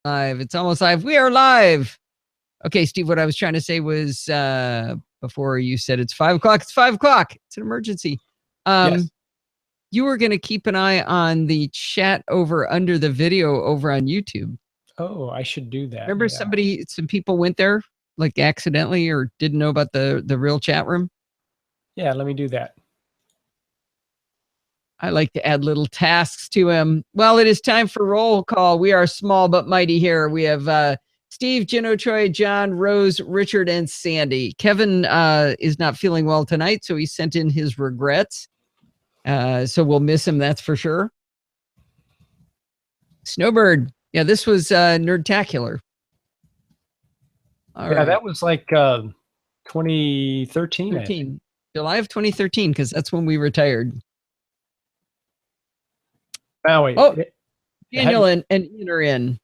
Live. It's almost live. We are live. Okay, Steve, what I was trying to say was before you said it's 5 o'clock. It's 5 o'clock. It's an emergency. Yes. You were going to keep an eye on the chat over under the video over on YouTube. Oh, I should do that. Remember some people went there like accidentally or didn't know about the real chat room? Yeah, let me do that. I like to add little tasks to him. Well, it is time for roll call. We are small but mighty here. We have Steve, Gino, Troy, John, Rose, Richard, and Sandy. Kevin is not feeling well tonight, so he sent in his regrets. So we'll miss him, that's for sure. Snowbird. Yeah, this was nerdtacular. All right. That was like 2013. July of 2013, because that's when we retired. Maui. Oh, Daniel and Ian are in.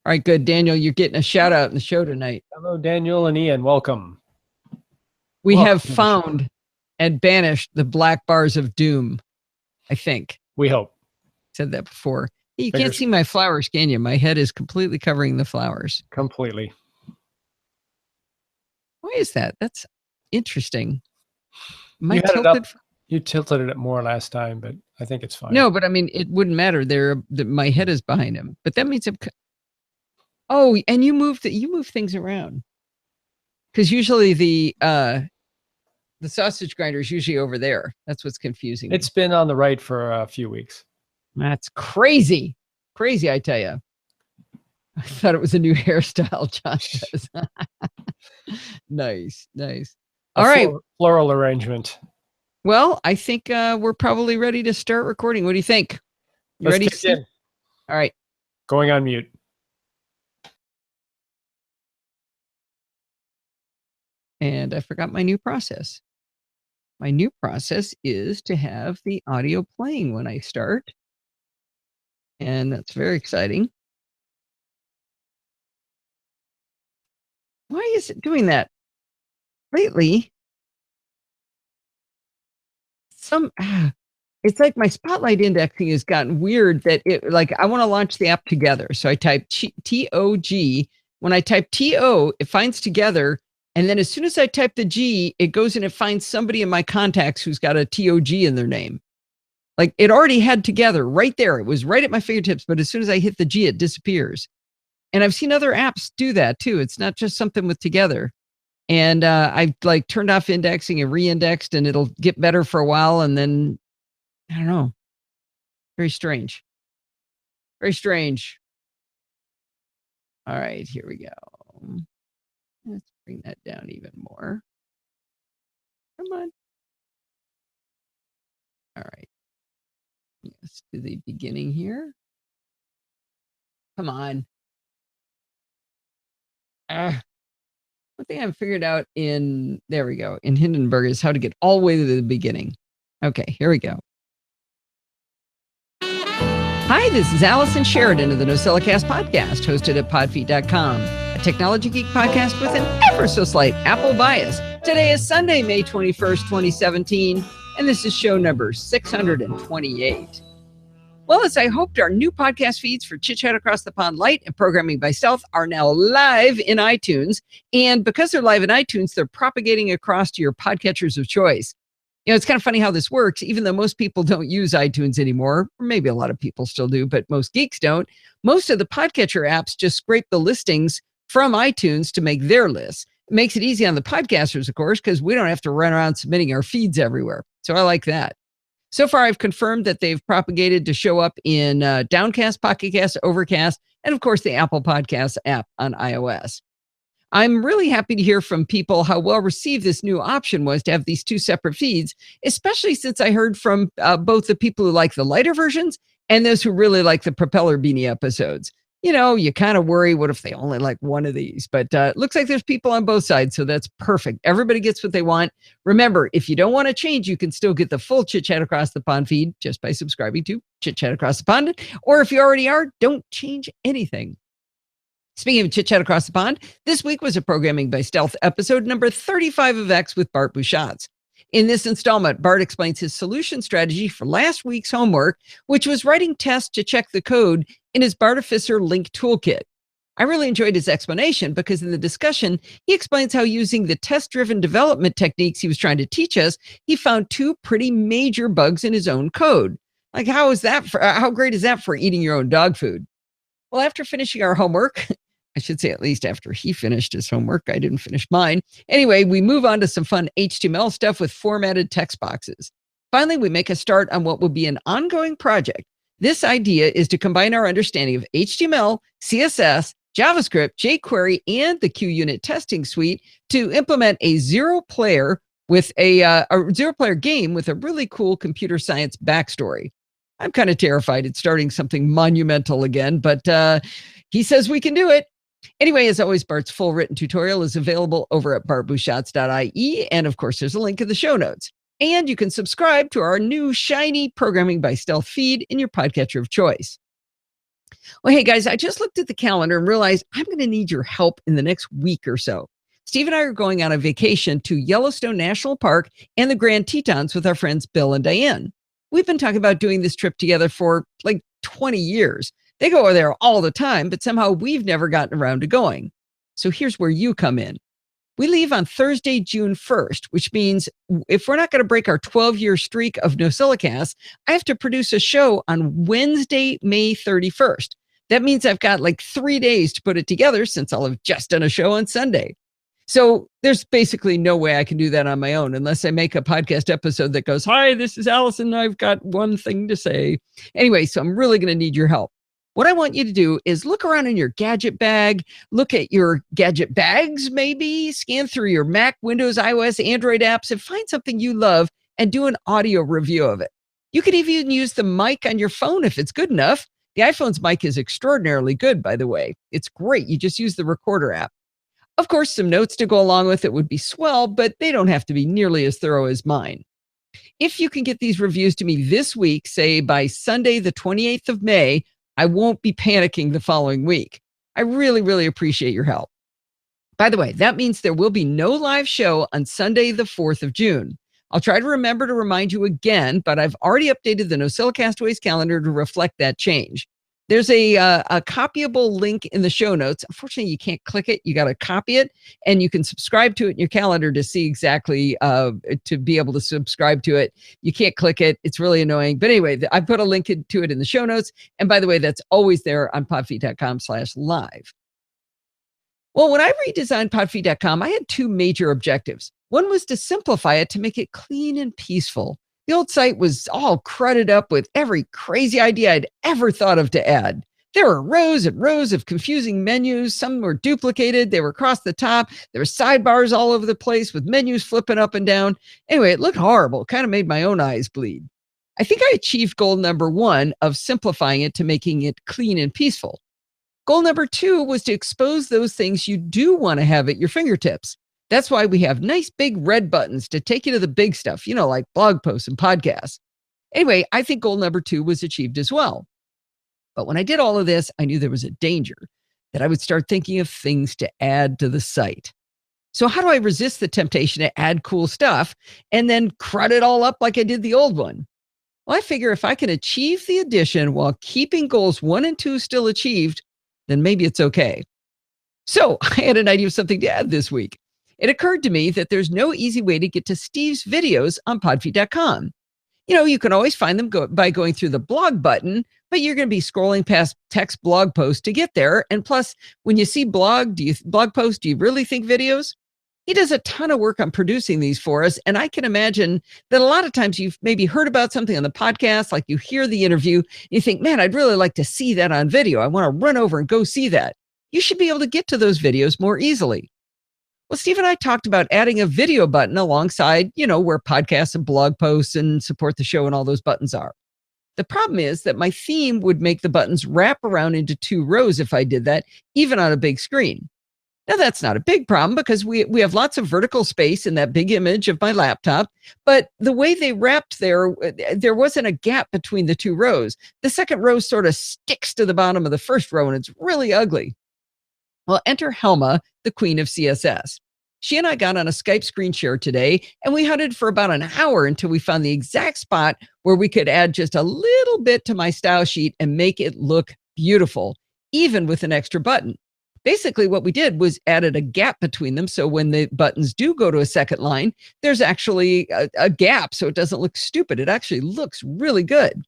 All right, good. Daniel, you're getting a shout out in the show tonight. Hello, Daniel and Ian. Welcome. We have found and banished the black bars of doom, I think. We hope. Said that before. Hey, you can't see my flowers, can you? My head is completely covering the flowers. Completely. Why is that? That's interesting. You tilted it more last time, but I think it's fine. No, but I mean, it wouldn't matter. My head is behind him, but that means oh, and you move things around because usually the sausage grinder is usually over there. That's what's confusing. It's been on the right for a few weeks. That's crazy, I tell you. I thought it was a new hairstyle, John says. Nice. All right, floral arrangement. Well, I think we're probably ready to start recording. What do you think? You ready? In. All right. Going on mute. And I forgot my new process. My new process is to have the audio playing when I start. And that's very exciting. Why is it doing that? Lately, it's like my spotlight indexing has gotten weird that I want to launch the app together. So I type T-O-G. When I type T-O, it finds together. And then as soon as I type the G, it goes and it finds somebody in my contacts who's got a T-O-G in their name. Like it already had together right there. It was right at my fingertips. But as soon as I hit the G, it disappears. And I've seen other apps do that too. It's not just something with together. And I've turned off indexing and re-indexed, and it'll get better for a while. And then, I don't know. Very strange. Very strange. All right, here we go. Let's bring that down even more. Come on. All right. Let's do the beginning here. Come on. One thing I've figured out there we go, in Hindenburg is how to get all the way to the beginning. Okay, here we go. Hi, this is Allison Sheridan of the NosillaCast podcast, hosted at podfeet.com, a technology geek podcast with an ever so slight Apple bias. Today is Sunday, May 21st, 2017, and this is show number 628. Well, as I hoped, our new podcast feeds for Chit Chat Across the Pond Light and Programming by Stealth are now live in iTunes. And because they're live in iTunes, they're propagating across to your podcatchers of choice. You know, it's kind of funny how this works, even though most people don't use iTunes anymore, or maybe a lot of people still do, but most geeks don't. Most of the podcatcher apps just scrape the listings from iTunes to make their lists. It makes it easy on the podcasters, of course, because we don't have to run around submitting our feeds everywhere. So I like that. So far, I've confirmed that they've propagated to show up in Downcast, Pocket Cast, Overcast, and of course, the Apple Podcasts app on iOS. I'm really happy to hear from people how well received this new option was to have these two separate feeds, especially since I heard from both the people who like the lighter versions and those who really like the Propeller Beanie episodes. You know, you kind of worry, what if they only like one of these? But it looks like there's people on both sides, so that's perfect. Everybody gets what they want. Remember, if you don't want to change, you can still get the full Chit Chat Across the Pond feed just by subscribing to Chit Chat Across the Pond. Or if you already are, don't change anything. Speaking of Chit Chat Across the Pond, this week was a Programming by Stealth episode number 35 of X with Bart Busschots. In this installment, Bart explains his solution strategy for last week's homework, which was writing tests to check the code in his Bartificer Link Toolkit. I really enjoyed his explanation because in the discussion, he explains how using the test-driven development techniques he was trying to teach us, he found two pretty major bugs in his own code. Like, how great is that for eating your own dog food? Well, after finishing our homework, I should say at least after he finished his homework, I didn't finish mine. Anyway, we move on to some fun HTML stuff with formatted text boxes. Finally, we make a start on what will be an ongoing project. This idea is to combine our understanding of HTML, CSS, JavaScript, jQuery, and the QUnit testing suite to implement a zero-player game with a really cool computer science backstory. I'm kind of terrified at starting something monumental again, but he says we can do it. Anyway, as always, Bart's full written tutorial is available over at bartbusschots.ie, and of course, there's a link in the show notes. And you can subscribe to our new shiny Programming by Stealth feed in your podcatcher of choice. Well, hey guys, I just looked at the calendar and realized I'm going to need your help in the next week or so. Steve and I are going on a vacation to Yellowstone National Park and the Grand Tetons with our friends Bill and Diane. We've been talking about doing this trip together for like 20 years. They go over there all the time, but somehow we've never gotten around to going. So here's where you come in. We leave on Thursday, June 1st, which means if we're not going to break our 12-year streak of NosillaCast, I have to produce a show on Wednesday, May 31st. That means I've got like 3 days to put it together since I'll have just done a show on Sunday. So there's basically no way I can do that on my own unless I make a podcast episode that goes, "Hi, this is Allison. I've got one thing to say." Anyway, so I'm really going to need your help. What I want you to do is look around in your gadget bag, look at your gadget bags, maybe scan through your Mac, Windows, iOS, Android apps and find something you love and do an audio review of it. You could even use the mic on your phone if it's good enough. The iPhone's mic is extraordinarily good, by the way. It's great. You just use the recorder app. Of course, some notes to go along with it would be swell, but they don't have to be nearly as thorough as mine. If you can get these reviews to me this week, say by Sunday, the 28th of May, I won't be panicking the following week. I really, really appreciate your help. By the way, that means there will be no live show on Sunday, the 4th of June. I'll try to remember to remind you again, but I've already updated the NosillaCastaways calendar to reflect that change. There's a copyable link in the show notes. Unfortunately, you can't click it. You got to copy it, and you can subscribe to it in your calendar to see exactly, to be able to subscribe to it. You can't click it. It's really annoying. But anyway, I put a link to it in the show notes. And by the way, that's always there on podfeet.com/live. Well, when I redesigned podfeet.com, I had two major objectives. One was to simplify it to make it clean and peaceful. The old site was all crudted up with every crazy idea I'd ever thought of to add. There were rows and rows of confusing menus. Some were duplicated. They were across the top. There were sidebars all over the place with menus flipping up and down. Anyway, it looked horrible. Kind of made my own eyes bleed. I think I achieved goal number one of simplifying it to making it clean and peaceful. Goal number two was to expose those things you do want to have at your fingertips. That's why we have nice big red buttons to take you to the big stuff, like blog posts and podcasts. Anyway, I think goal number two was achieved as well. But when I did all of this, I knew there was a danger that I would start thinking of things to add to the site. So how do I resist the temptation to add cool stuff and then crud it all up like I did the old one? Well, I figure if I can achieve the addition while keeping goals 1 and 2 still achieved, then maybe it's okay. So I had an idea of something to add this week. It occurred to me that there's no easy way to get to Steve's videos on podfeet.com. You can always find them by going through the blog button, but you're going to be scrolling past text blog posts to get there. And plus, when you see blog posts, do you really think videos? He does a ton of work on producing these for us. And I can imagine that a lot of times you've maybe heard about something on the podcast, like you hear the interview, and you think, man, I'd really like to see that on video. I want to run over and go see that. You should be able to get to those videos more easily. Well, Steve and I talked about adding a video button alongside, where podcasts and blog posts and support the show and all those buttons are. The problem is that my theme would make the buttons wrap around into 2 rows if I did that, even on a big screen. Now, that's not a big problem because we have lots of vertical space in that big image of my laptop, but the way they wrapped there wasn't a gap between the 2 rows. The second row sort of sticks to the bottom of the first row, and it's really ugly. Well, enter Helma, the queen of CSS. She and I got on a Skype screen share today, and we hunted for about an hour until we found the exact spot where we could add just a little bit to my style sheet and make it look beautiful, even with an extra button. Basically, what we did was added a gap between them. So when the buttons do go to a second line, there's actually a gap. So it doesn't look stupid. It actually looks really good.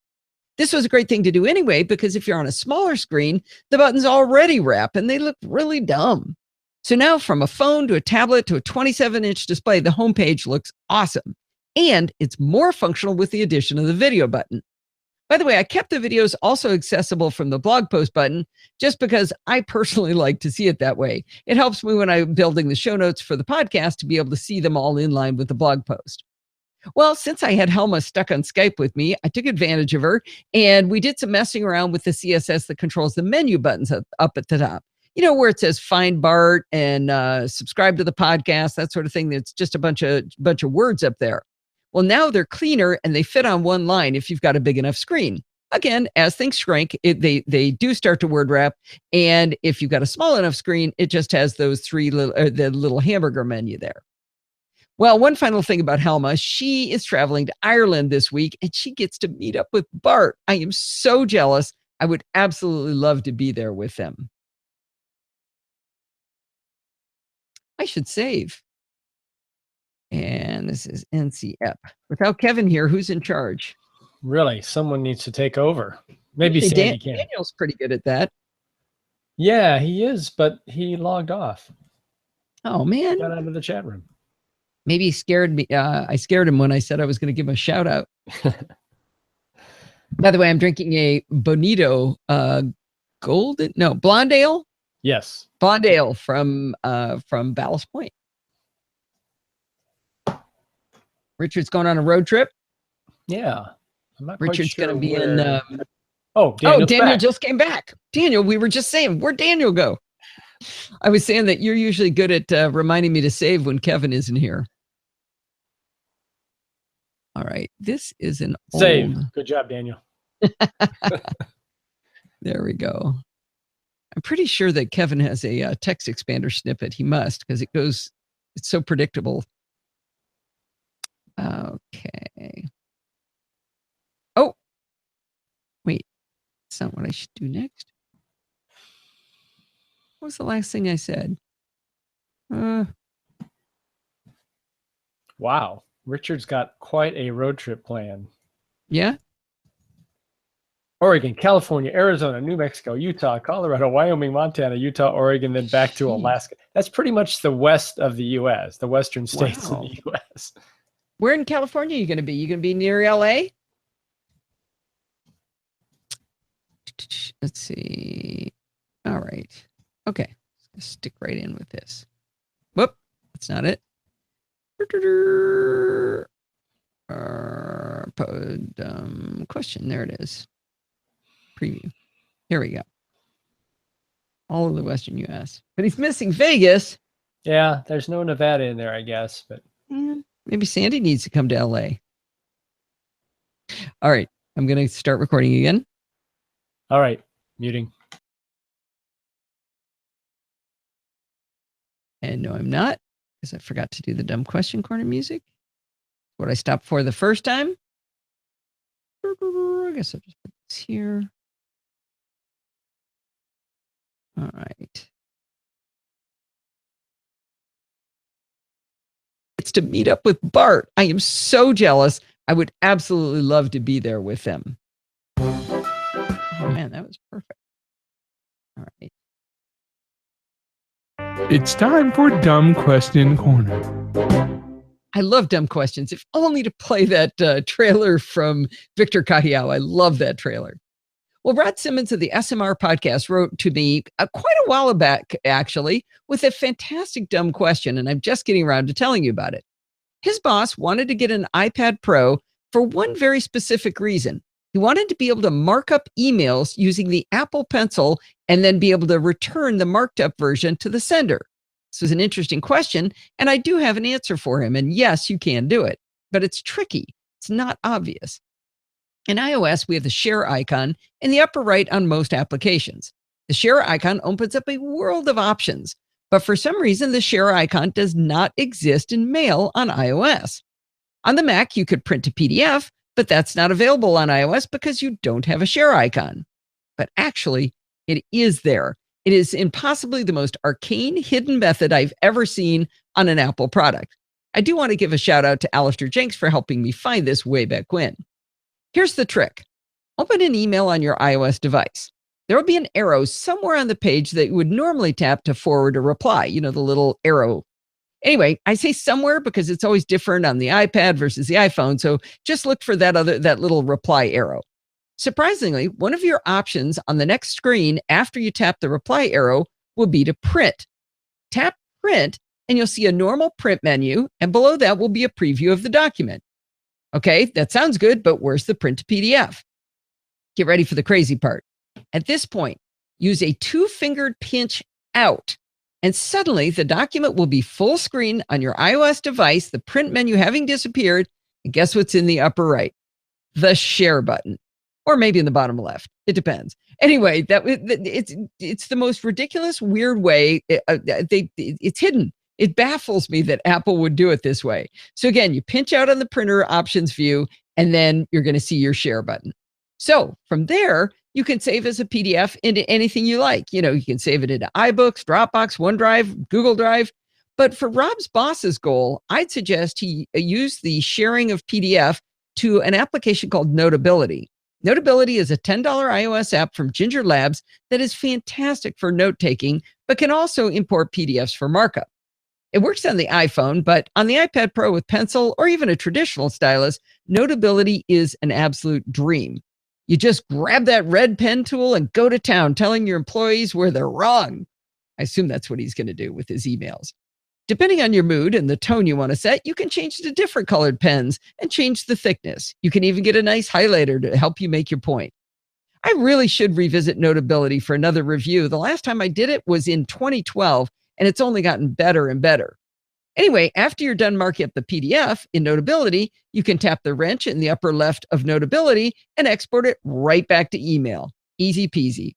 This was a great thing to do anyway, because if you're on a smaller screen, the buttons already wrap and they look really dumb. So now from a phone to a tablet to a 27-inch display, the homepage looks awesome. And it's more functional with the addition of the video button. By the way, I kept the videos also accessible from the blog post button just because I personally like to see it that way. It helps me when I'm building the show notes for the podcast to be able to see them all in line with the blog post. Well, since I had Helma stuck on Skype with me, I took advantage of her and we did some messing around with the CSS that controls the menu buttons up at the top. You know, where it says find Bart and subscribe to the podcast, that sort of thing. It's just a bunch of words up there. Well, now they're cleaner and they fit on one line if you've got a big enough screen. Again, as things shrink, they do start to word wrap. And if you've got a small enough screen, it just has those the little hamburger menu there. Well, one final thing about Helma, she is traveling to Ireland this week and she gets to meet up with Bart. I am so jealous. I would absolutely love to be there with them. I should save. And this is NCF. Without Kevin here, who's in charge? Really, someone needs to take over. Maybe Sandy can. Daniel's pretty good at that. Yeah, he is, but he logged off. Oh, man. Got out of the chat room. Maybe he scared me. I scared him when I said I was going to give him a shout out. By the way, I'm drinking a Bonito Blonde Ale. Yes. Blonde Ale from Ballast Point. Richard's going on a road trip. Yeah. I'm not Richard's quite sure going to be where... in. Daniel just came back. Daniel, we were just saying, where'd Daniel go? I was saying that you're usually good at reminding me to save when Kevin isn't here. All right. This is an save. Good job, Daniel. There we go. I'm pretty sure that Kevin has a text expander snippet. He must, because it's so predictable. Okay. Oh, wait. That's not what I should do next. What was the last thing I said? Wow. Richard's got quite a road trip plan. Yeah? Oregon, California, Arizona, New Mexico, Utah, Colorado, Wyoming, Montana, Utah, Oregon, then back to Alaska. That's pretty much the west of the U.S., the western states of the U.S. Where in California are you going to be? You going to be near L.A.? Let's see. All right. Okay. Let's stick right in with this. Whoop. That's not it. Question. There it is. Preview. Here we go. All of the Western U.S. But he's missing Vegas. Yeah, there's no Nevada in there, I guess. But maybe Sandy needs to come to L.A. All right. I'm going to start recording again. All right. Muting. And no, I'm not, because I forgot to do the dumb question corner music. What I stopped for the first time. I guess I'll just put this here. All right. It's to meet up with Bart. I am so jealous. I would absolutely love to be there with them. Oh, man, that was perfect. All right. It's time for Dumb Question Corner. I love dumb questions, if only to play that trailer from Victor Cahiao. I love that trailer. Well, Brad Simmons of the SMR podcast wrote to me quite a while back, actually, with a fantastic dumb question, and I'm just getting around to telling you about it. His boss wanted to get an iPad Pro for one very specific reason. He wanted to be able to mark up emails using the Apple Pencil and then be able to return the marked up version to the sender. This was an interesting question, and I do have an answer for him. And yes, you can do it, but it's tricky. It's not obvious. In iOS, we have the share icon in the upper right on most applications. The share icon opens up a world of options, but for some reason, the share icon does not exist in Mail on iOS. On the Mac, you could print a PDF, but that's not available on iOS because you don't have a share icon. But actually, It is there. It is in possibly the most arcane hidden method I've ever seen on an Apple product. I do want to give a shout out to Alistair Jenks for helping me find this way back when. Here's the trick. Open an email on your iOS device. There will be an arrow somewhere on the page that you would normally tap to forward a reply, the little arrow. Anyway, I say somewhere because it's always different on the iPad versus the iPhone, so just look for that little reply arrow. Surprisingly, one of your options on the next screen after you tap the reply arrow will be to print. Tap print, and you'll see a normal print menu, and below that will be a preview of the document. Okay, that sounds good, but where's the print to PDF? Get ready for the crazy part. At this point, use a 2-fingered pinch out, and suddenly the document will be full screen on your iOS device, the print menu having disappeared, and guess what's in the upper right? The share button. Or maybe in the bottom left. It depends. Anyway, it's the most ridiculous, weird way. It's hidden. It baffles me that Apple would do it this way. So again, you pinch out on the printer options view, and then you're going to see your share button. So from there, you can save as a PDF into anything you like. You can save it into iBooks, Dropbox, OneDrive, Google Drive. But for Rob's boss's goal, I'd suggest he use the sharing of PDF to an application called Notability. Notability is a $10 iOS app from Ginger Labs that is fantastic for note-taking, but can also import PDFs for markup. It works on the iPhone, but on the iPad Pro with pencil or even a traditional stylus, Notability is an absolute dream. You just grab that red pen tool and go to town telling your employees where they're wrong. I assume that's what he's going to do with his emails. Depending on your mood and the tone you want to set, you can change to different colored pens and change the thickness. You can even get a nice highlighter to help you make your point. I really should revisit Notability for another review. The last time I did it was in 2012, and it's only gotten better and better. Anyway, after you're done marking up the PDF in Notability, you can tap the wrench in the upper left of Notability and export it right back to email. Easy peasy.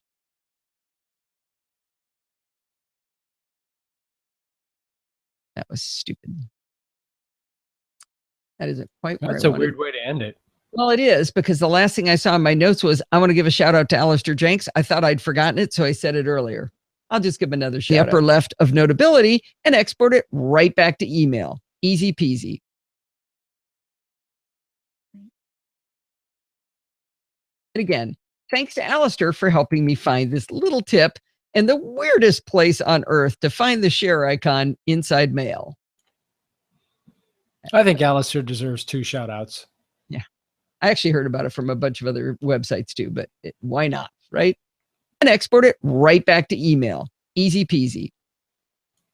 That was stupid. That isn't quite where That's a weird way to end it. Well, it is, because the last thing I saw in my notes was, I want to give a shout out to Alistair Jenks. I thought I'd forgotten it, so I said it earlier. I'll just give him another shout out. The upper left of Notability and export it right back to email. Easy peasy. And again, thanks to Alistair for helping me find this little tip and the weirdest place on earth to find the share icon inside mail. I think Alistair deserves 2 shout outs. Yeah. I actually heard about it from a bunch of other websites too, but why not, right? And export it right back to email. Easy peasy.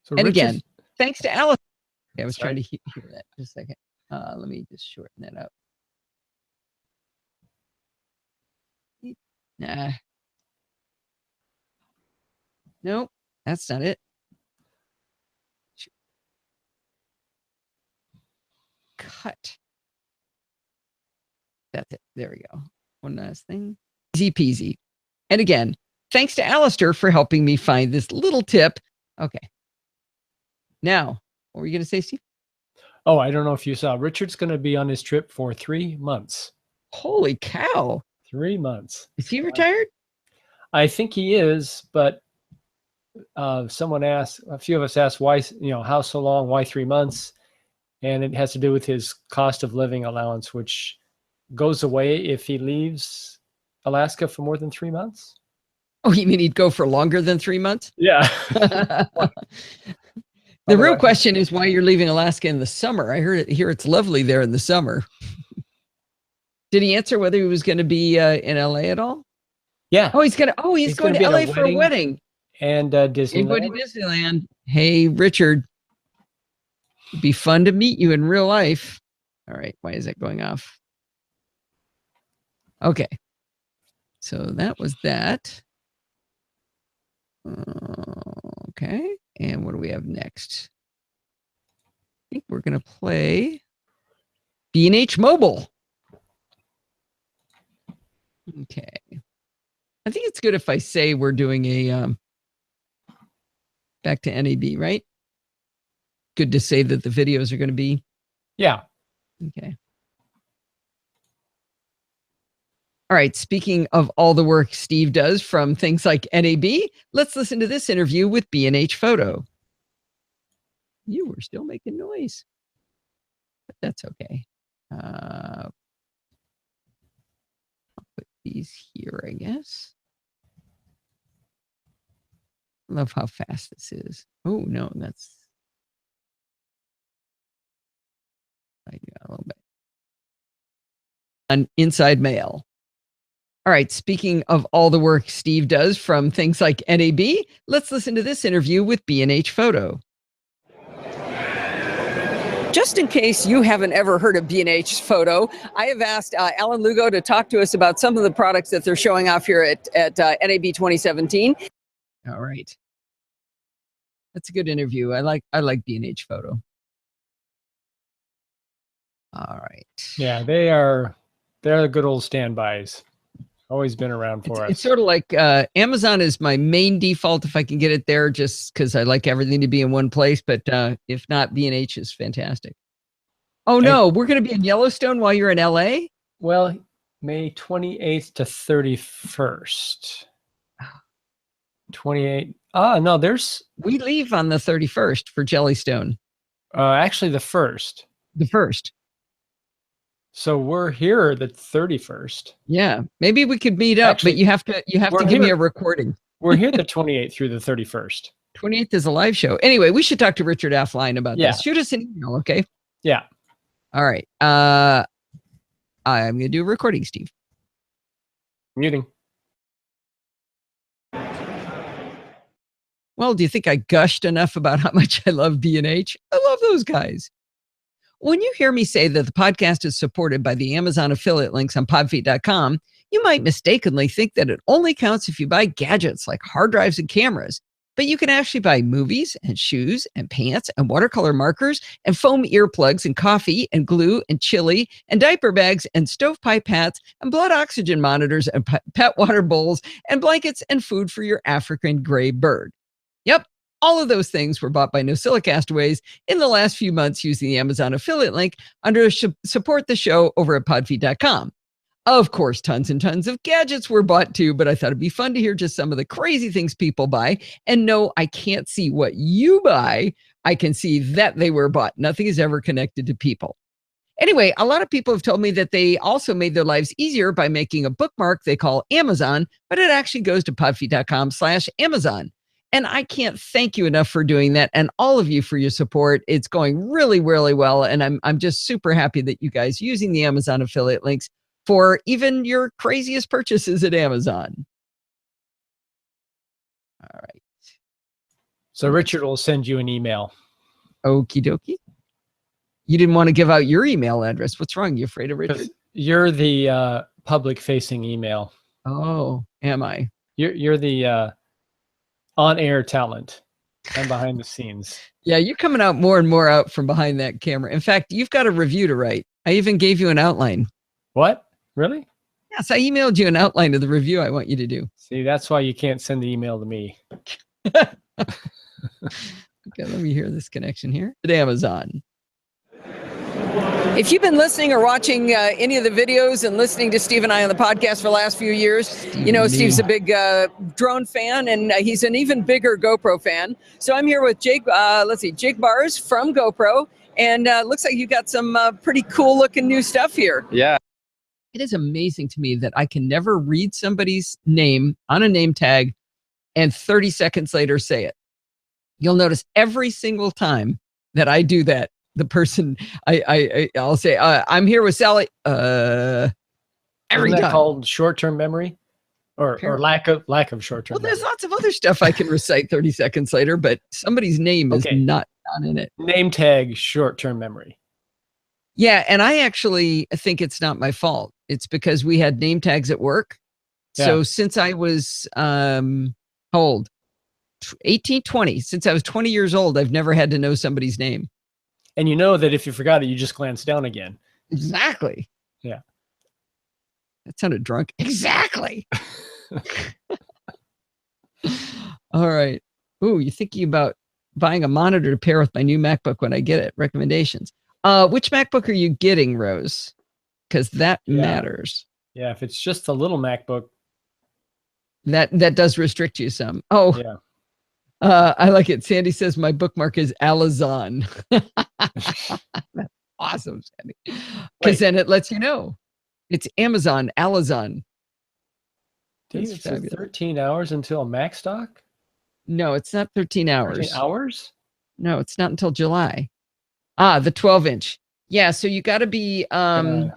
So and again, thanks to Alistair. Okay, I was trying to hear that. Just a second. Let me just shorten that up. Nah. Nope, that's not it. Cut. That's it. There we go. One last thing. Easy peasy. And again, thanks to Alistair for helping me find this little tip. Okay. Now, what were you going to say, Steve? Oh, I don't know if you saw. Richard's going to be on his trip for 3 months. Holy cow. 3 months. Is he retired? I think he is, but someone asked, a few of us asked why, how so long, why 3 months? And it has to do with his cost of living allowance, which goes away if he leaves Alaska for more than 3 months. Oh, you mean he'd go for longer than 3 months? Yeah. The real question is why you're leaving Alaska in the summer. I hear it's lovely there in the summer. Did he answer whether he was going to be in LA at all? Yeah. Oh, he's going to LA for a wedding. And Disneyland. Going to Disneyland. Hey, Richard. It'd be fun to meet you in real life. All right. Why is that going off? Okay. So that was that. Okay. And what do we have next? I think we're going to play B&H Mobile. Okay. I think it's good if I say we're doing a back to NAB, right? Good to say that the videos are going to be. Yeah. Okay. All right, speaking of all the work Steve does from things like NAB, let's listen to this interview with B&H Photo. You were still making noise, but that's okay. I'll put these here, I guess. Love how fast this is. Oh, no, that's... I got a little bit. An inside mail. All right, speaking of all the work Steve does from things like NAB, let's listen to this interview with B&H Photo. Just in case you haven't ever heard of B&H Photo, I have asked Alan Lugo to talk to us about some of the products that they're showing off here at NAB 2017. All right. That's a good interview. I like B&H Photo. All right. Yeah, they're the good old standbys. Always been around for us. It's sort of like Amazon is my main default if I can get it there, just because I like everything to be in one place. But if not, B&H is fantastic. Oh, no, we're going to be in Yellowstone while you're in LA? Well, May 28th to 31st. 28. No, we leave on the 31st for Jellystone. Actually, the 1st. The 1st. So we're here the 31st. Yeah, maybe we could meet up, but you have to give me a recording. We're here the 28th through the 31st. 28th is a live show. Anyway, we should talk to Richard offline about this. Shoot us an email, okay? Yeah. All right. I'm going to do a recording, Steve. Muting. Well, do you think I gushed enough about how much I love B&H? I love those guys. When you hear me say that the podcast is supported by the Amazon affiliate links on podfeet.com, you might mistakenly think that it only counts if you buy gadgets like hard drives and cameras. But you can actually buy movies and shoes and pants and watercolor markers and foam earplugs and coffee and glue and chili and diaper bags and stovepipe hats and blood oxygen monitors and pet water bowls and blankets and food for your African gray bird. Yep. All of those things were bought by NosillaCastaways in the last few months using the Amazon affiliate link under support the show over at podfeet.com. Of course, tons and tons of gadgets were bought too, but I thought it'd be fun to hear just some of the crazy things people buy. And no, I can't see what you buy. I can see that they were bought. Nothing is ever connected to people. Anyway, a lot of people have told me that they also made their lives easier by making a bookmark they call Amazon, but it actually goes to podfeet.com/Amazon. And I can't thank you enough for doing that, and all of you for your support. It's going really, really well, and I'm just super happy that you guys using the Amazon affiliate links for even your craziest purchases at Amazon. All right. So Richard will send you an email. Okie dokie. You didn't want to give out your email address. What's wrong? You afraid of Richard? You're the public-facing email. Oh, am I? You're the on-air talent. I'm behind the scenes. Yeah, you're coming out more and more out from behind that camera. In fact, you've got a review to write. I even gave you an outline. What? Really? Yes, I emailed you an outline of the review I want you to do. See, that's why you can't send the email to me. Okay, let me hear this connection here. At Amazon. If you've been listening or watching any of the videos and listening to Steve and I on the podcast for the last few years, you know Steve's a big drone fan, and he's an even bigger GoPro fan. So I'm here with Jake, Jake Bars from GoPro, and looks like you got some pretty cool looking new stuff here. Yeah. It is amazing to me that I can never read somebody's name on a name tag and 30 seconds later say it. You'll notice every single time that I do that, the person I'll say, I'm here with Sally. Every Isn't that time. called short-term memory or lack of short-term Well, memory? there's lots of other stuff I can recite 30 seconds later, but somebody's name is not in it. Name tag, short-term memory. Yeah, and I actually think it's not my fault. It's because we had name tags at work. Yeah. So since I was, how old? 18, 20. Since I was 20 years old, I've never had to know somebody's name. And you know that if you forgot it, you just glance down again. Exactly. Yeah. That sounded drunk. Exactly. All right. Ooh, you thinking about buying a monitor to pair with my new MacBook when I get it? Recommendations. Which MacBook are you getting, Rose? Because that matters. Yeah, if it's just the little MacBook. That does restrict you some. Oh, yeah. I like it. Sandy says my bookmark is Alazon. That's awesome, Sandy. Because then it lets you know. It's Amazon, Alazon. Dave, it's 13 hours until Mac stock? No, it's not 13 hours. 13 hours? No, it's not until July. The 12-inch. Yeah, so you got to be the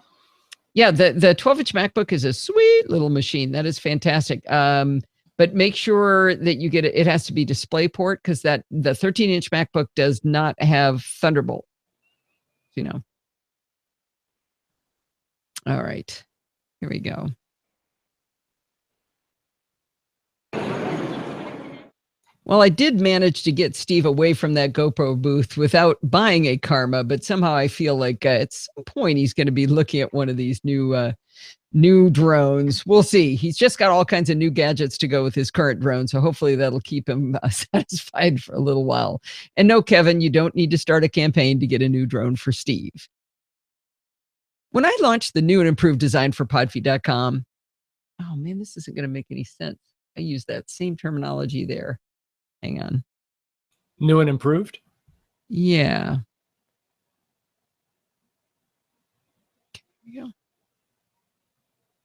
12-inch MacBook is a sweet little machine. That is fantastic. But make sure that you get it. It has to be DisplayPort because the 13-inch MacBook does not have Thunderbolt. You know. All right. Here we go. Well, I did manage to get Steve away from that GoPro booth without buying a Karma, but somehow I feel like at some point he's going to be looking at one of these new drones. We'll see. He's just got all kinds of new gadgets to go with his current drone, so hopefully that'll keep him satisfied for a little while. And no, Kevin, you don't need to start a campaign to get a new drone for Steve. When I launched the new and improved design for podfeed.com, oh man, this isn't going to make any sense. I use that same terminology there. Hang on. New and improved? Yeah. Here we go.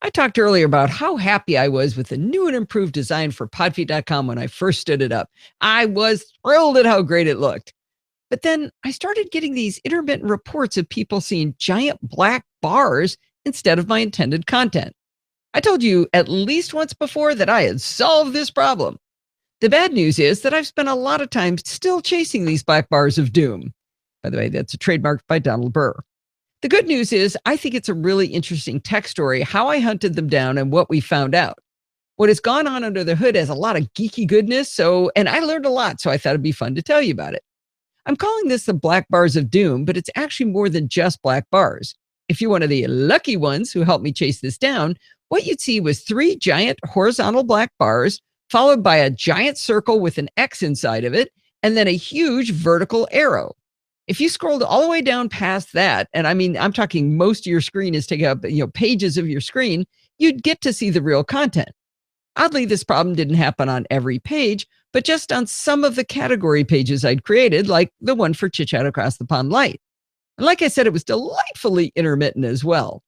I talked earlier about how happy I was with the new and improved design for podfeed.com when I first stood it up. I was thrilled at how great it looked. But then I started getting these intermittent reports of people seeing giant black bars instead of my intended content. I told you at least once before that I had solved this problem. The bad news is that I've spent a lot of time still chasing these black bars of doom. By the way, that's a trademark by Donald Burr. The good news is I think it's a really interesting tech story, how I hunted them down and what we found out. What has gone on under the hood has a lot of geeky goodness, and I learned a lot, so I thought it'd be fun to tell you about it. I'm calling this the black bars of doom, but it's actually more than just black bars. If you're one of the lucky ones who helped me chase this down, what you'd see was 3 giant horizontal black bars followed by a giant circle with an X inside of it, and then a huge vertical arrow. If you scrolled all the way down past that, and I mean, I'm talking most of your screen is taking up, pages of your screen, you'd get to see the real content. Oddly, this problem didn't happen on every page, but just on some of the category pages I'd created, like the one for Chit Chat Across the Pond Light. And like I said, it was delightfully intermittent as well.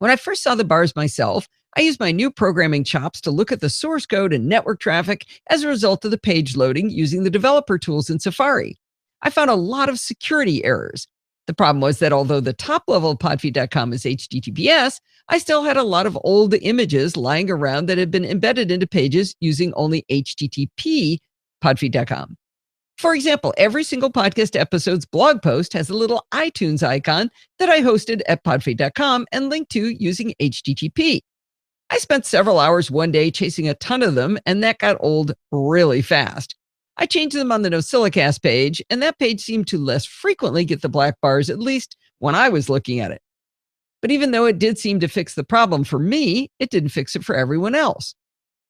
When I first saw the bars myself, I used my new programming chops to look at the source code and network traffic as a result of the page loading using the developer tools in Safari. I found a lot of security errors. The problem was that although the top level of podfeed.com is HTTPS, I still had a lot of old images lying around that had been embedded into pages using only HTTP podfeed.com. For example, every single podcast episode's blog post has a little iTunes icon that I hosted at podfeed.com and linked to using HTTP. I spent several hours one day chasing a ton of them, and that got old really fast. I changed them on the NosillaCast page, and that page seemed to less frequently get the black bars, at least when I was looking at it. But even though it did seem to fix the problem for me, it didn't fix it for everyone else.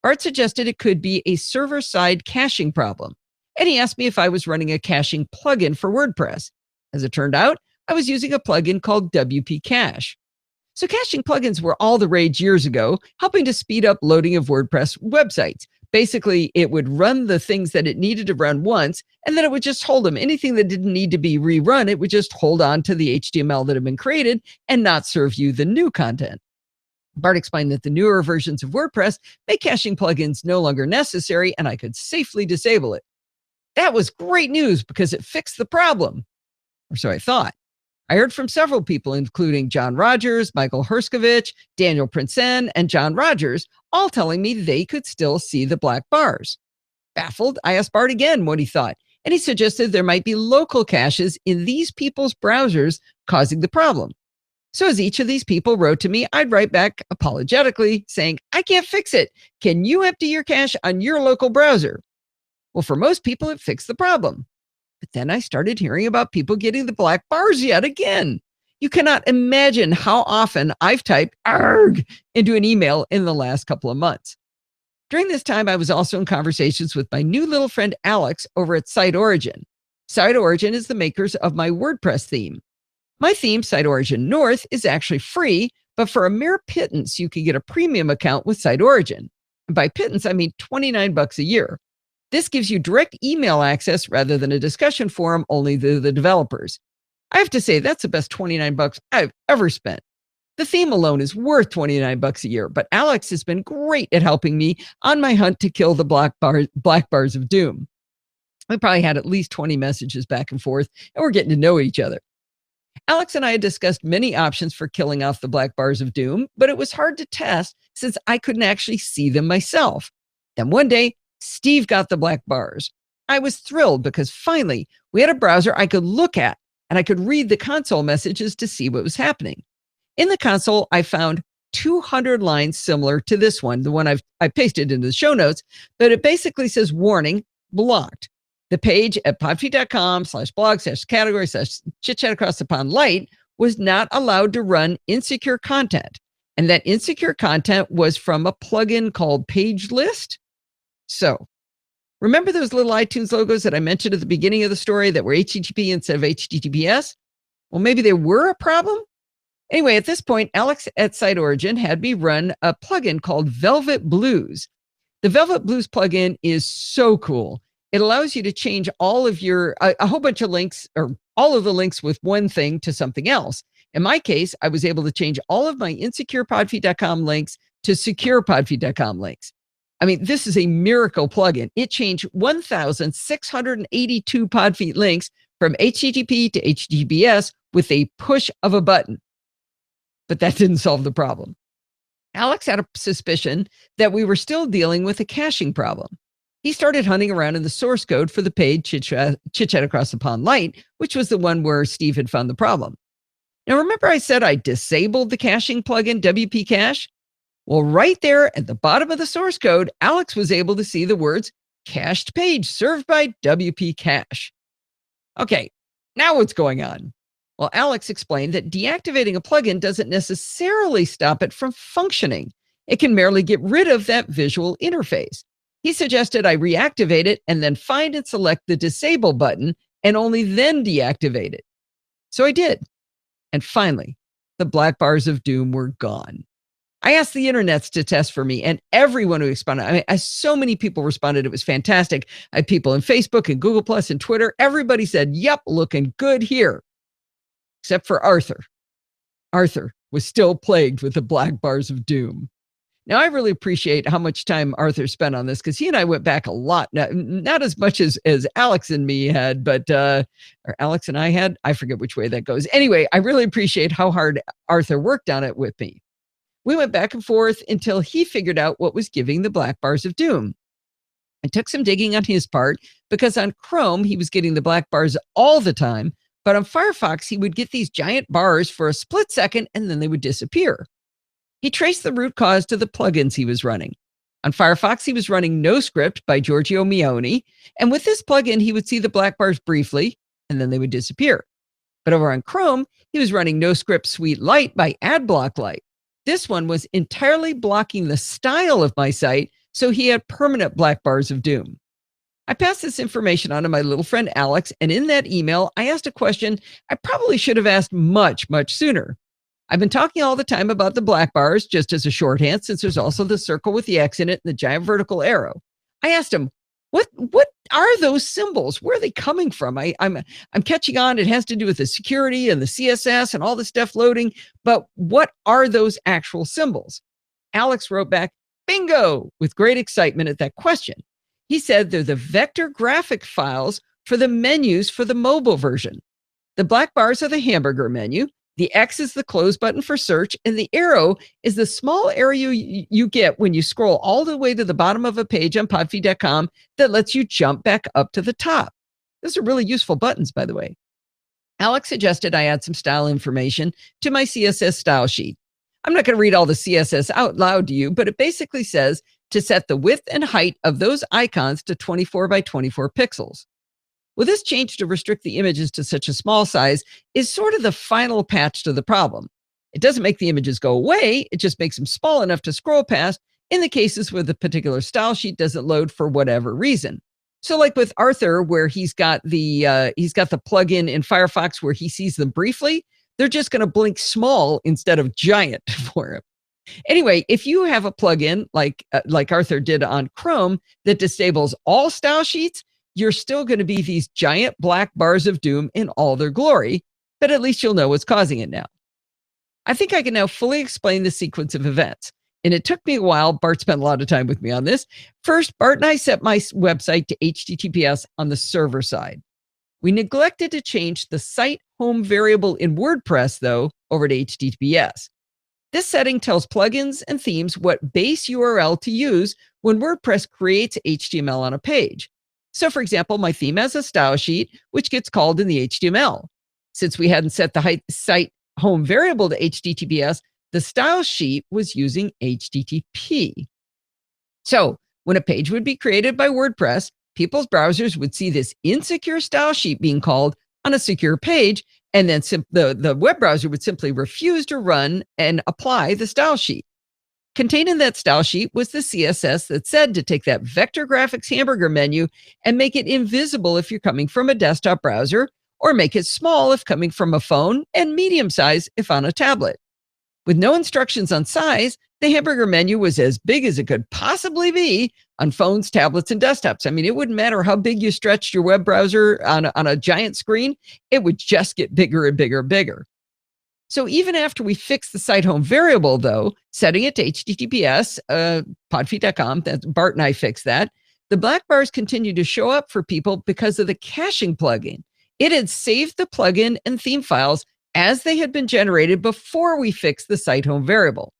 Art suggested it could be a server-side caching problem, and he asked me if I was running a caching plugin for WordPress. As it turned out, I was using a plugin called WP Cache. So caching plugins were all the rage years ago, helping to speed up loading of WordPress websites. Basically, it would run the things that it needed to run once, and then it would just hold them. Anything that didn't need to be rerun, it would just hold on to the HTML that had been created and not serve you the new content. Bart explained that the newer versions of WordPress make caching plugins no longer necessary, and I could safely disable it. That was great news because it fixed the problem. Or so I thought. I heard from several people, including John Rogers, Michael Herskovich, Daniel Prinsen, and John Rogers, all telling me they could still see the black bars. Baffled, I asked Bart again what he thought, and he suggested there might be local caches in these people's browsers causing the problem. So as each of these people wrote to me, I'd write back apologetically saying, I can't fix it. Can you empty your cache on your local browser? Well, for most people, it fixed the problem. But then I started hearing about people getting the black bars yet again. You cannot imagine how often I've typed "arg" into an email in the last couple of months. During this time, I was also in conversations with my new little friend Alex over at Site Origin. Site Origin is the makers of my WordPress theme. My theme, Site Origin North, is actually free, But for a mere pittance, you could get a premium account with SiteOrigin. And by pittance, I mean $29 a year. This gives you direct email access rather than a discussion forum only to the developers. I have to say, that's the best $29 I've ever spent. The theme alone is worth $29 a year, but Alex has been great at helping me on my hunt to kill the black bars of doom. We probably had at least 20 messages back and forth, and we're getting to know each other. Alex and I had discussed many options for killing off the black bars of doom, but it was hard to test since I couldn't actually see them myself. Then one day, Steve got the black bars. I was thrilled because finally we had a browser I could look at, and I could read the console messages to see what was happening. In the console, I found 200 lines similar to this one, the one I pasted into the show notes, but it basically says, warning, blocked. The page at podfeed.com/blog/category/chitchat across the pond light was not allowed to run insecure content. And that insecure content was from a plugin called Page List. So remember those little iTunes logos that I mentioned at the beginning of the story that were HTTP instead of HTTPS? Well, maybe they were a problem. Anyway, at this point, Alex at SiteOrigin had me run a plugin called Velvet Blues. The Velvet Blues plugin is so cool. It allows you to change all of your, a whole bunch of links, or all of the links with one thing to something else. In my case, I was able to change all of my insecure podfeed.com links to secure podfeed.com links. I mean, this is a miracle plugin. It changed 1,682 Podfeed links from HTTP to HTTPS with a push of a button. But that didn't solve the problem. Alex had a suspicion that we were still dealing with a caching problem. He started hunting around in the source code for the page Chit-Chat Across the Pond Light, which was the one where Steve had found the problem. Now, remember I said I disabled the caching plugin, WP Cache? Well, right there at the bottom of the source code, Alex was able to see the words cached page served by WP Cache. Okay, now what's going on? Well, Alex explained that deactivating a plugin doesn't necessarily stop it from functioning. It can merely get rid of that visual interface. He suggested I reactivate it and then find and select the disable button and only then deactivate it. So I did. And finally, the black bars of doom were gone. I asked the internets to test for me, and everyone who responded, so many people responded, it was fantastic. I had people in Facebook and Google Plus and Twitter. Everybody said, yep, looking good here. Except for Arthur. Arthur was still plagued with the black bars of doom. Now, I really appreciate how much time Arthur spent on this because he and I went back a lot. Not as much as Alex and me had, but or Alex and I had. I forget which way that goes. Anyway, I really appreciate how hard Arthur worked on it with me. We went back and forth until he figured out what was giving the black bars of doom. It took some digging on his part because on Chrome, he was getting the black bars all the time. But on Firefox, he would get these giant bars for a split second and then they would disappear. He traced the root cause to the plugins he was running. On Firefox, he was running NoScript by Giorgio Mioni. And with this plugin, he would see the black bars briefly and then they would disappear. But over on Chrome, he was running NoScript Sweet Light by AdBlock Light. This one was entirely blocking the style of my site, so he had permanent black bars of doom. I passed this information on to my little friend Alex, and in that email, I asked a question I probably should have asked much, much sooner. I've been talking all the time about the black bars, just as a shorthand, since there's also the circle with the X in it and the giant vertical arrow. I asked him, what are those symbols? Where are they coming from? I'm catching on. It has to do with the security and the CSS and all the stuff loading, but what are those actual symbols? Alex wrote back, bingo, with great excitement at that question. He said they're the vector graphic files for the menus for the mobile version. The black bars are the hamburger menu. The X is the close button for search, and the arrow is the small area you get when you scroll all the way to the bottom of a page on podfeed.com that lets you jump back up to the top. Those are really useful buttons, by the way. Alex suggested I add some style information to my CSS style sheet. I'm not going to read all the CSS out loud to you, but it basically says to set the width and height of those icons to 24 by 24 pixels. Well, this change to restrict the images to such a small size is sort of the final patch to the problem. It doesn't make the images go away, it just makes them small enough to scroll past in the cases where the particular style sheet doesn't load for whatever reason. So like with Arthur, where he's got the plugin in Firefox where he sees them briefly, They're just going to blink small instead of giant for him. Anyway, if you have a plugin like Arthur did on Chrome that disables all style sheets, you're still going to be these giant black bars of doom in all their glory, but at least you'll know what's causing it now. I think I can now fully explain the sequence of events. And it took me a while. Bart spent a lot of time with me on this. First, Bart and I set my website to HTTPS on the server side. We neglected to change the site home variable in WordPress, though, over to HTTPS. This setting tells plugins and themes what base URL to use when WordPress creates HTML on a page. So, for example, my theme has a style sheet, which gets called in the HTML. Since we hadn't set the site home variable to HTTPS, the style sheet was using HTTP. So, when a page would be created by WordPress, people's browsers would see this insecure style sheet being called on a secure page, and then the web browser would simply refuse to run and apply the style sheet. Contained in that style sheet was the CSS that said to take that vector graphics hamburger menu and make it invisible if you're coming from a desktop browser, or make it small if coming from a phone and medium size if on a tablet. With no instructions on size, the hamburger menu was as big as it could possibly be on phones, tablets, and desktops. I mean, it wouldn't matter how big you stretched your web browser on a giant screen, it would just get bigger and bigger and bigger. So even after we fixed the site home variable, though, setting it to HTTPS, podfeet.com, Bart and I fixed that, the black bars continued to show up for people because of the caching plugin. It had saved the plugin and theme files as they had been generated before we fixed the site home variable.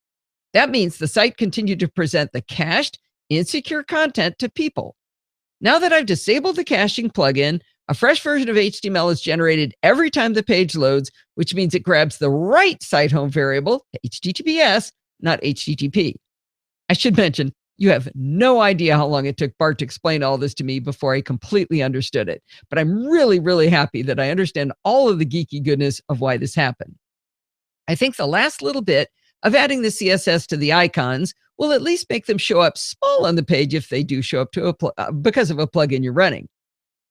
That means the site continued to present the cached, insecure content to people. Now that I've disabled the caching plugin, a fresh version of HTML is generated every time the page loads, which means it grabs the right site home variable, HTTPS, not HTTP. I should mention, you have no idea how long it took Bart to explain all this to me before I completely understood it. But I'm really, really happy that I understand all of the geeky goodness of why this happened. I think the last little bit of adding the CSS to the icons will at least make them show up small on the page if they do show up to because of a plugin you're running.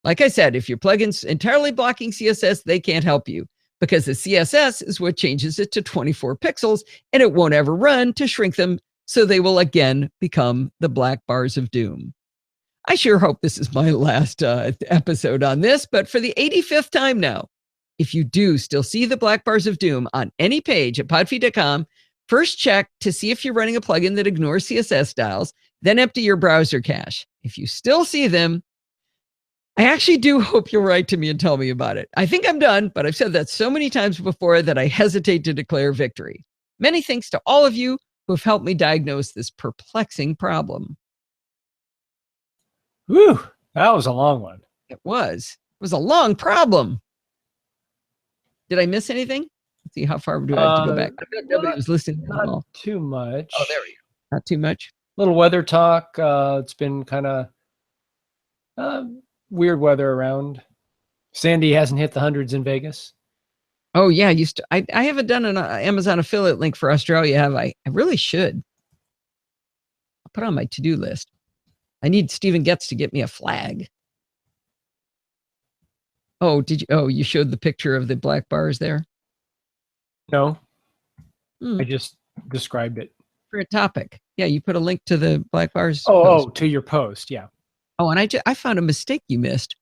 Like I said, if your plugin's entirely blocking CSS, they can't help you because the CSS is what changes it to 24 pixels and it won't ever run to shrink them, so they will again become the black bars of doom. I sure hope this is my last episode on this, but for the 85th time now, if you do still see the black bars of doom on any page at podfeet.com, first check to see if you're running a plugin that ignores CSS styles, then empty your browser cache. If you still see them, I actually do hope you'll write to me and tell me about it. I think I'm done, but I've said that so many times before that I hesitate to declare victory. Many thanks to all of you who have helped me diagnose this perplexing problem. Whew, that was a long one. It was a long problem. Did I miss anything? Let's see, how far do I have to go back? I bet nobody was listening. Not too much. Oh, there we go. Not too much. Little weather talk. It's been kind of weird weather around. Sandy hasn't hit the hundreds in Vegas. Oh yeah, I haven't done an Amazon affiliate link for Australia, have I? I really should. I'll put it on my to-do list. I need Stephen Getz to get me a flag. Oh, did you? Oh, you showed the picture of the black bars there? No, I just described it. For a topic. Yeah, you put a link to the black bars. Oh, to your post. Yeah. Oh, and I found a mistake you missed.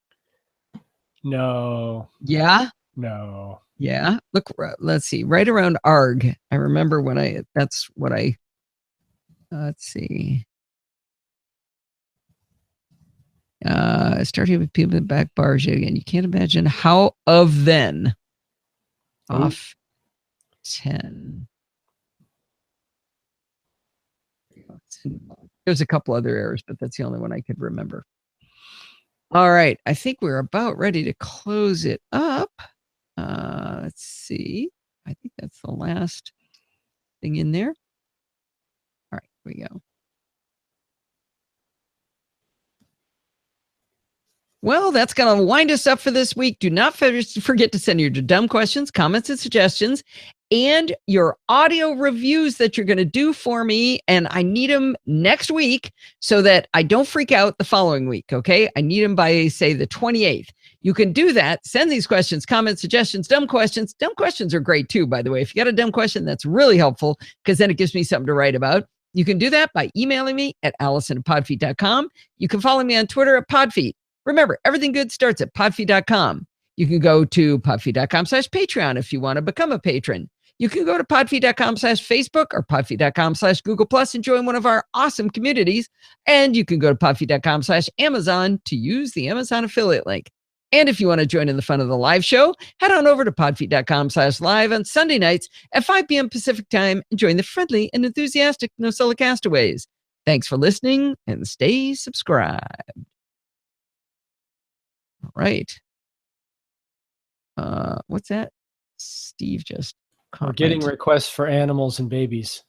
No. Yeah? No. Yeah. Look, let's see. Right around ARG. I remember when that's what I, let's see. Starting with people in back bars again. You can't imagine how of then. Off 10. There's a couple other errors, but that's the only one I could remember. All right. I think we're about ready to close it up. Let's see. I think that's the last thing in there. All right, here we go. Well, that's going to wind us up for this week. Do not forget to send your dumb questions, comments, and suggestions, and your audio reviews that you're going to do for me. And I need them next week so that I don't freak out the following week. Okay. I need them by, say, the 28th. You can do that. Send these questions, comments, suggestions, dumb questions. Dumb questions are great too, by the way. If you got a dumb question, that's really helpful because then it gives me something to write about. You can do that by emailing me at allison@podfeet.com. You can follow me on Twitter at podfeet. Remember, everything good starts at podfeet.com. You can go to podfeet.com/Patreon if you want to become a patron. You can go to podfeet.com/Facebook or podfeet.com/Google Plus and join one of our awesome communities. And you can go to podfeet.com/Amazon to use the Amazon affiliate link. And if you want to join in the fun of the live show, head on over to podfeet.com/live on Sunday nights at 5 p.m. Pacific time and join the friendly and enthusiastic Nosilla castaways. Thanks for listening and stay subscribed. All right. What's that? Steve just We're getting requests for animals and babies.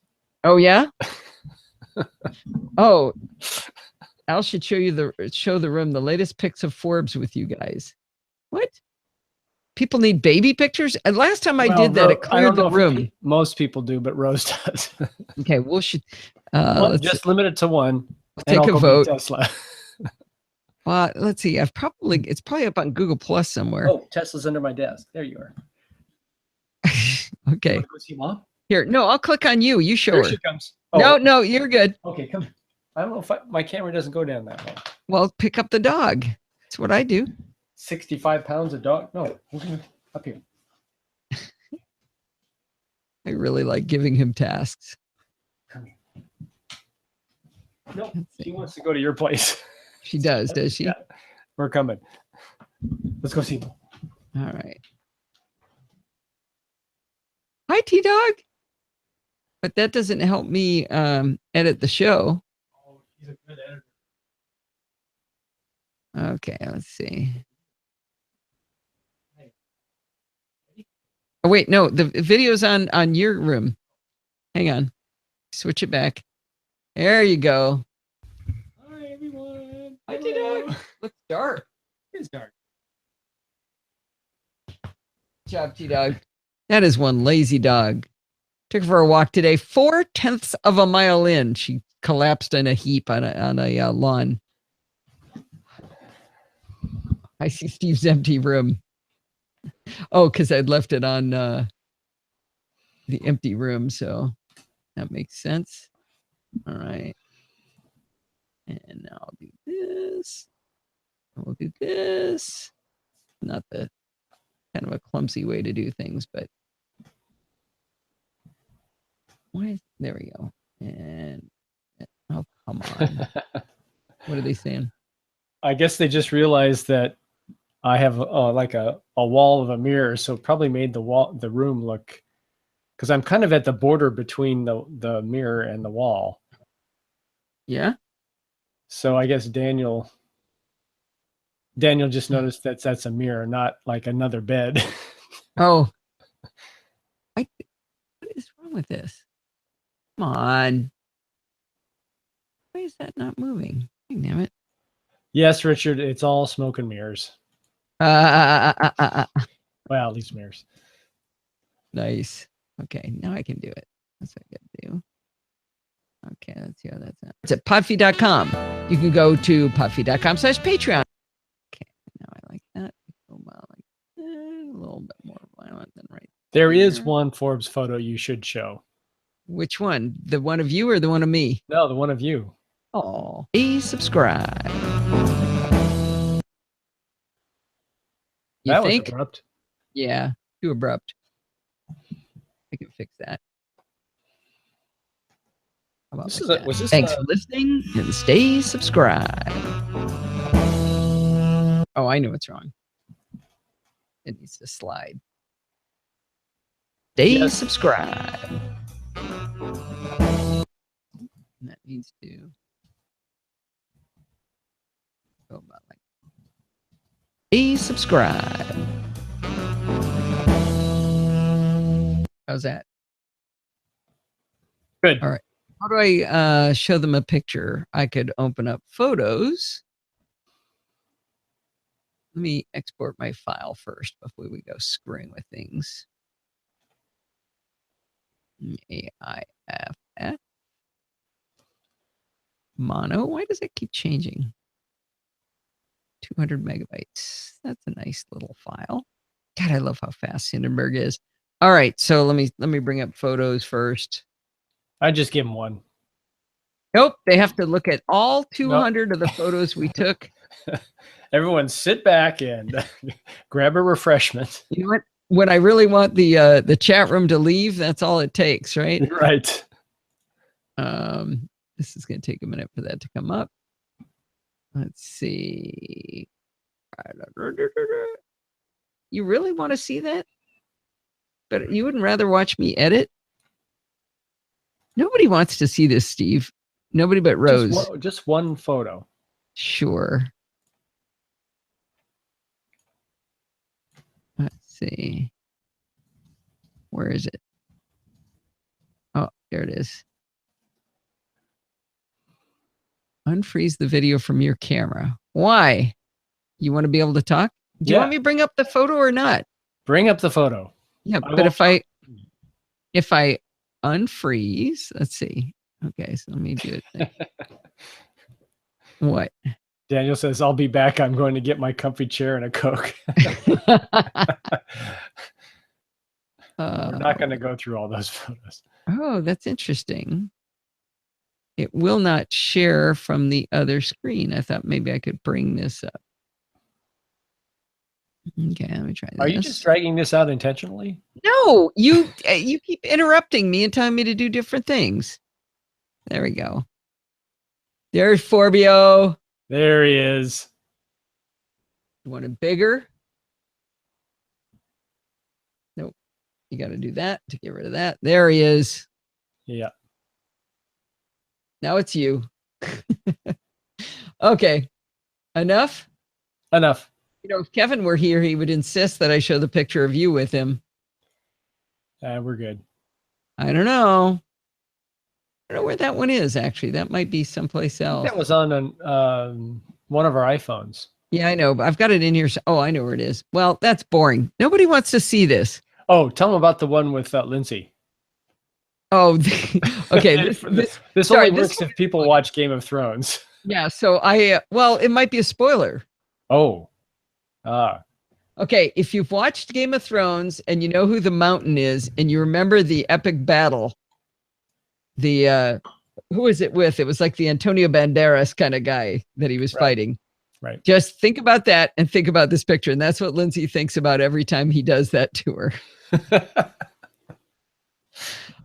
Oh, yeah? Oh, Al should show the room, the latest pics of Forbes with you guys. What? People need baby pictures? And last time I did that, it cleared the room. Most people do, but Rose does. Okay, we'll should just limit it to one. Take a vote. Tesla. Well, let's see. It's probably up on Google Plus somewhere. Oh, Tesla's under my desk. There you are. Okay. You go see Mom? Here, no, I'll click on you. You show There her. she comes. Oh. No, you're good. Okay, come. I don't know if my camera doesn't go down that way. Well, pick up the dog. That's what I do. 65 pounds of dog. No, up here. I really like giving him tasks. Come here. No, she wants to go to your place. She does she? Yeah, we're coming. Let's go see them. All right. Hi, T-Dog. But that doesn't help me edit the show. Oh, he's a good editor. Okay, let's see. Oh, wait, no, the video's on your room. Hang on. Switch it back. There you go. Hi, everyone. Hi, T-Dog. Looks dark. It's dark. Good job, T-Dog. That is one lazy dog. Took her for a walk today. 4/10 of a mile in, she collapsed in a heap on a lawn. I see Steve's empty room. Oh, because I'd left it on the empty room, so that makes sense. All right. And now I'll do this. We'll do this. Not the kind of a clumsy way to do things, but there we go. And oh, come on. What are they saying? I guess they just realized that I have like a wall of a mirror, so it probably made the room look, because I'm kind of at the border between the mirror and the wall. Yeah. So I guess Daniel just noticed that's a mirror, not like another bed. Oh. What is wrong with this? Come on. Why is that not moving? Damn it. Yes, Richard, it's all smoke and mirrors. Well, at least mirrors. Nice. Okay, now I can do it. That's what I got to do. Okay, let's see how that's at. It's at podfeet.com. You can go to podfeet.com/Patreon. Okay, now I like that. A little bit more violent than right there. Is one Forbes photo you should show. Which one? The one of you or the one of me? No, the one of you. Oh, please subscribe. You that think? Was abrupt. Yeah, too abrupt. I can fix that. How about Thanks for listening and stay subscribed. Oh, I know what's wrong. It needs to slide. Stay subscribed. And that needs to go about like stay subscribed. How's that? Good. All right. How do I show them a picture? I could open up photos. Let me export my file first before we go screwing with things. AIFF. Mono. Why does it keep changing? 200 megabytes. That's a nice little file. God, I love how fast Hindenburg is. All right, so let me bring up photos first. I just give them one. Nope, they have to look at all 200 of the photos we took. Everyone sit back and grab a refreshment. You know what? When I really want the chat room to leave, that's all it takes, right? Right. This is going to take a minute for that to come up. Let's see. You really want to see that? But you wouldn't rather watch me edit? Nobody wants to see this, Steve. Nobody but Rose. Just one photo. Sure. Let's see. Where is it? Oh, there it is. Unfreeze the video from your camera. Why? You want to be able to talk? Do you want me to bring up the photo or not? Bring up the photo. Yeah, but if I unfreeze, let's see. Okay, so let me do it. What? Daniel says, I'll be back. I'm going to get my comfy chair and a Coke. We're not going to go through all those photos. Oh, that's interesting. It will not share from the other screen. I thought maybe I could bring this up. Okay, let me try this. Are you just dragging this out intentionally? No, you keep interrupting me and telling me to do different things. There we go. There's Forbio. There he is. You want it bigger? Nope. You got to do that to get rid of that. There he is. Yeah. Now it's you. Okay. Enough? Enough. You know, if Kevin were here, he would insist that I show the picture of you with him. We're good. I don't know. I don't know where that one is, actually. That might be someplace else. That was on one of our iPhones. Yeah, I know. But I've got it in here. Oh, I know where it is. Well, that's boring. Nobody wants to see this. Oh, tell them about the one with Lindsay. Oh, okay. This only works if people watch Game of Thrones. Yeah, so well, it might be a spoiler. Oh. Okay, if you've watched Game of Thrones and you know who the Mountain is and you remember the epic battle, who is it with? It was like the Antonio Banderas kind of guy that he was fighting. Right. Just think about that and think about this picture. And that's what Lindsay thinks about every time he does that to her.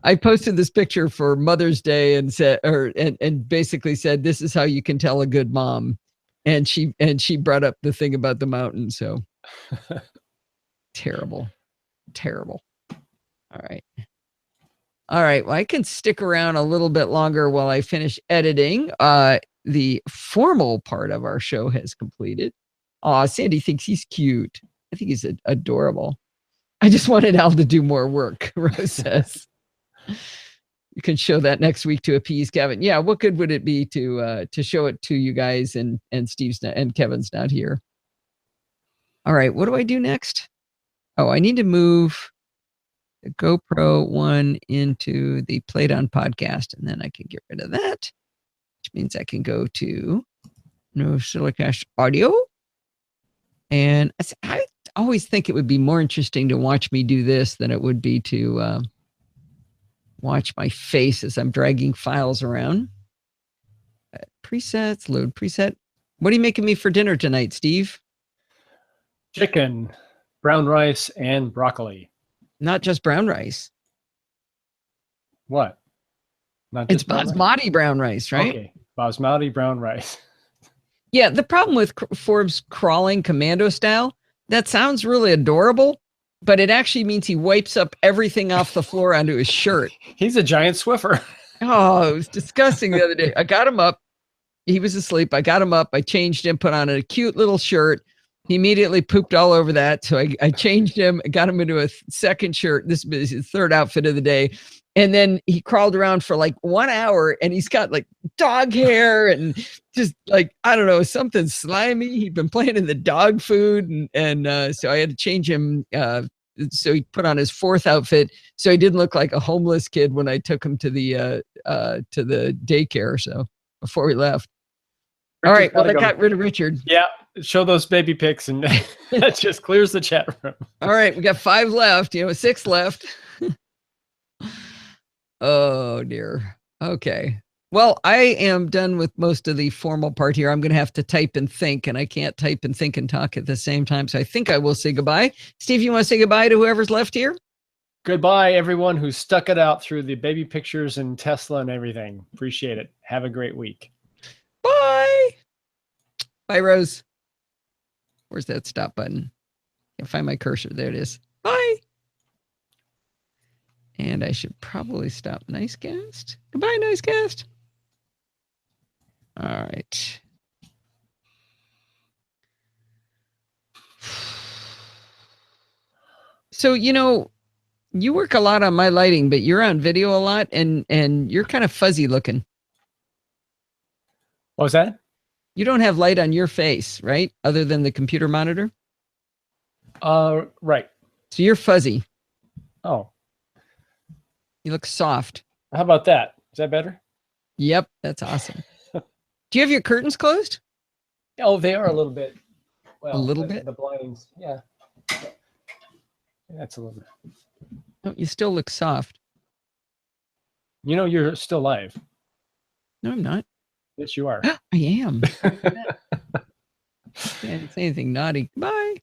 I posted this picture for Mother's Day and said, and basically said, this is how you can tell a good mom. And she brought up the thing about the mountain. So terrible. All right. Well, I can stick around a little bit longer while I finish editing. The formal part of our show has completed. Sandy thinks he's cute. I think he's adorable. I just wanted Al to do more work, Rose says. You can show that next week to appease Kevin. Yeah, what good would it be to show it to you guys and Steve's and Kevin's not here? All right, what do I do next? Oh, I need to move the GoPro one into the Played On podcast, and then I can get rid of that, which means I can go to NosillaCast audio. And I always think it would be more interesting to watch me do this than it would be to watch my face as I'm dragging files around. Presets, load preset. What are you making me for dinner tonight, Steve? Chicken, brown rice, and broccoli. Not just brown rice. What? It's basmati brown rice, right? Okay, basmati brown rice. Yeah, the problem with Forbes crawling commando style, that sounds really adorable, but it actually means he wipes up everything off the floor onto his shirt. He's a giant Swiffer. Oh, it was disgusting the other day. I got him up. He was asleep. I got him up. I changed him, put on a cute little shirt. He immediately pooped all over that. So I changed him, got him into a second shirt. This is his third outfit of the day. And then he crawled around for like 1 hour, and he's got like dog hair and just like, I don't know, something slimy. He'd been playing in the dog food. And so I had to change him. So he put on his 4th outfit, so he didn't look like a homeless kid when I took him to the daycare. So before we left. All right. Well, I got rid of Richard. Yeah. Show those baby pics, and that just clears the chat room. All right. We got 5 left, 6 left. Oh dear. Okay. Well, I am done with most of the formal part here. I'm going to have to type and think, and I can't type and think and talk at the same time. So I think I will say goodbye. Steve, you want to say goodbye to whoever's left here? Goodbye, everyone who stuck it out through the baby pictures and Tesla and everything. Appreciate it. Have a great week. Bye. Bye, Rose. Where's that stop button? Can't find my cursor. There it is. Bye. And I should probably stop NosillaCast. Goodbye, NosillaCast. All right. So, you work a lot on my lighting, but you're on video a lot, and you're kind of fuzzy looking. What was that? You don't have light on your face, right? Other than the computer monitor? Right. So you're fuzzy. Oh. You look soft. How about that? Is that better? Yep, that's awesome. Do you have your curtains closed? Oh, they are a little bit. Well, a little bit? The blinds, yeah. That's a little bit. No, you still look soft. You're still live. No, I'm not. Yes, you are. I am. I didn't say anything naughty. Bye.